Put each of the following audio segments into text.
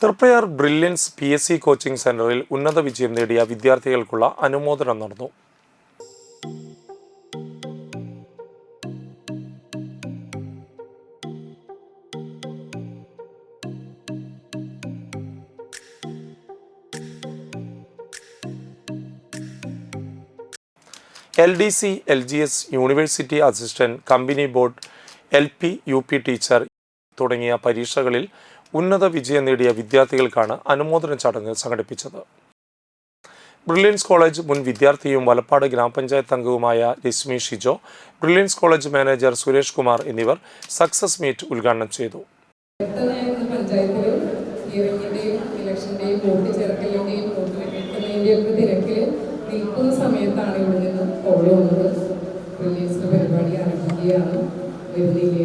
Triprayar brilliance PSC coaching സെന്ററിൽ ഉന്നത വിജയം നേടിയ വിദ്യാർത്ഥികൾക്കുള്ള അനുമോദനം നടന്നു. LDC, LGS, university assistant, company board, LP, UP teacher തുടങ്ങിയ പരീക്ഷകളിൽ ഉന്നത വിജയം നേടിയ വിദ്യാർത്ഥികൾക്കാണ് അനുമോദന ചടങ്ങ് സംഘടിപ്പിച്ചത്. ബ്രില്യൻസ് കോളേജ് മുൻ വിദ്യാർത്ഥിയും വലപ്പാട് ഗ്രാമപഞ്ചായത്ത് അംഗവുമായ Reshmi Shijo, brilliance college manager Suresh Kumar എന്നിവർ സക്സസ് മീറ്റ് ഉദ്ഘാടനം ചെയ്തു. നിൽക്കുന്ന സമയത്താണ് ഇവിടെ നിന്ന് കോൾ വന്നത്. ബ്രില്യൻസിന്റെ പരിപാടി ആരംഭിക്കുകയാണ്, വരുന്നില്ലേ.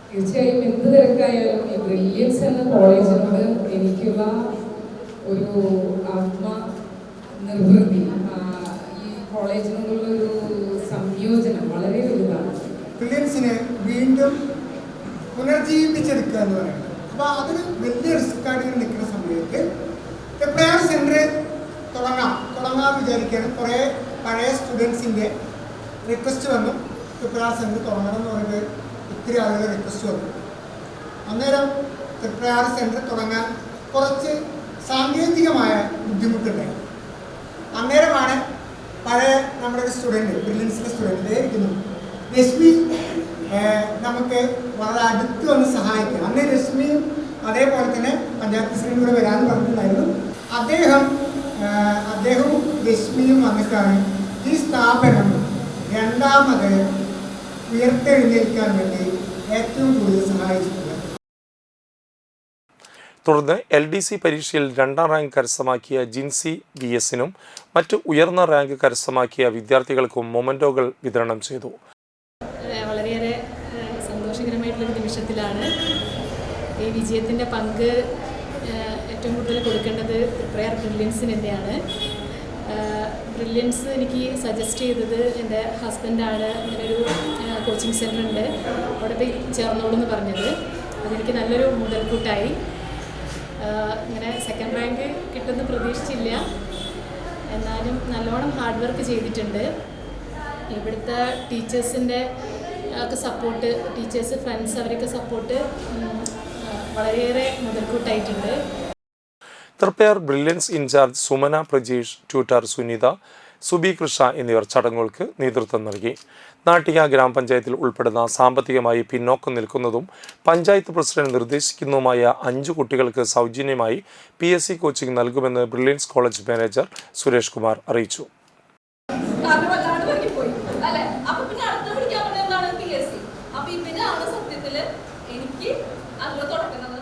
തീർച്ചയായും എന്ത് തിരക്കായാലും ഈ ബ്രില്യൻസ് എന്ന കോളേജിനോട് എനിക്കുള്ള ഒരു ആത്മനിർവൃത്തി, ഈ കോളേജിനോടുള്ള ഒരു സംയോജനം വളരെ വലുതാണ്. ബ്രില്യൻസിനെ വീണ്ടും പുനർജീവിപ്പിച്ചെടുക്കുക എന്ന് പറയുന്നത്. അപ്പോൾ അതൊരു വലിയ റിസ്ക്കായിട്ട് നിൽക്കുന്ന സമയത്ത് തൃപ്രയാർ സെൻറ്റർ തുടങ്ങാൻ വിചാരിക്കുകയാണ്. കുറേ പഴയ സ്റ്റുഡൻസിൻ്റെ റിക്വസ്റ്റ് വന്നു, തൃപ്രയാർ സെൻറ്റർ തുടങ്ങണം എന്ന് പറഞ്ഞിട്ട് ഒത്തിരി ആളുകൾ റിക്വസ്റ്റ് വന്നു. അന്നേരം തൃപ്രയാർ സെൻറ്റർ തുടങ്ങാൻ കുറച്ച് സാങ്കേതികമായ ബുദ്ധിമുട്ടുണ്ടായി. അന്നേരമാണ് പഴയ നമ്മുടെ ഒരു സ്റ്റുഡൻറ്റ്, ബ്രില്യൻസിൻ്റെ സ്റ്റുഡൻറ്റ് ഇരിക്കുന്നു രശ്മി, നമുക്ക് വളരെ അടുത്ത് വന്ന് സഹായിക്കുക. അന്ന് രശ്മിയും അതേപോലെ തന്നെ പഞ്ചായത്ത് പ്രസിഡന്റ് കൂടെ വരാമെന്ന് പറഞ്ഞിട്ടുണ്ടായിരുന്നു. അദ്ദേഹവും രശ്മിയും വന്നിട്ടാണ് ഈ സ്ഥാപനം രണ്ടാമത് ഉയർത്തെഴുന്നേൽക്കാൻ വേണ്ടി ഏറ്റവും കൂടുതൽ സഹായിച്ചിട്ടുള്ളത്. തുടർന്ന് LDC പരീക്ഷയിൽ 2ാം റാങ്ക് കരസ്ഥമാക്കിയ ജിൻസി VSനും മറ്റ് ഉയർന്ന റാങ്ക് കരസ്ഥമാക്കിയ വിദ്യാർത്ഥികൾക്കും മൊമെന്റോകൾ വിതരണം ചെയ്തു. വളരെയേറെ സന്തോഷകരമായിട്ടുള്ളൊരു നിമിഷത്തിലാണ്. ഈ വിജയത്തിൻ്റെ പങ്ക് ഏറ്റവും കൂടുതൽ കൊടുക്കേണ്ടത് തൃപ്രയാർ ബ്രില്യൻസിന് തന്നെയാണ്. ബ്രില്യൻസ് എനിക്ക് സജസ്റ്റ് ചെയ്തത് എൻ്റെ ഹസ്ബൻഡാണ്. ഇങ്ങനൊരു കോച്ചിങ് സെൻ്റർ ഉണ്ട്, അവിടെ പോയി ചേർന്നോളൂന്ന് പറഞ്ഞത്. അതെനിക്ക് നല്ലൊരു മുതൽക്കൂട്ടായി. ഇങ്ങനെ 2nd റാങ്ക് കിട്ടുമെന്ന് പ്രതീക്ഷിച്ചില്ല, എന്നാലും നല്ലോണം ഹാർഡ് വർക്ക് ചെയ്തിട്ടുണ്ട്. ഇവിടുത്തെ ടീച്ചേഴ്സിൻ്റെ ഒക്കെ സപ്പോർട്ട്, ടീച്ചേഴ്സ്, ഫ്രണ്ട്സ്, അവരൊക്കെ സപ്പോർട്ട് വളരെയേറെ മുതൽക്കൂട്ടായിട്ടുണ്ട്. Triprayar Brilliance incharge Sumana Prajeesh, tutor Sunitha, Subi Krishna എന്നിവർ ചടങ്ങുകൾക്ക് നേതൃത്വം നൽകി. നാട്ടിക ഗ്രാമപഞ്ചായത്തിൽ ഉൾപ്പെടുന്ന സാമ്പത്തികമായി പിന്നോക്കം നിൽക്കുന്നതും പഞ്ചായത്ത് പ്രസിഡന്റ് നിർദ്ദേശിക്കുന്നതുമായ 5 കുട്ടികൾക്ക് സൗജന്യമായി PSC കോച്ചിംഗ് നൽകുമെന്ന് brilliance college manager Suresh Kumar അറിയിച്ചു. എനിക്ക് അതിൽ തുടക്കുന്നത്.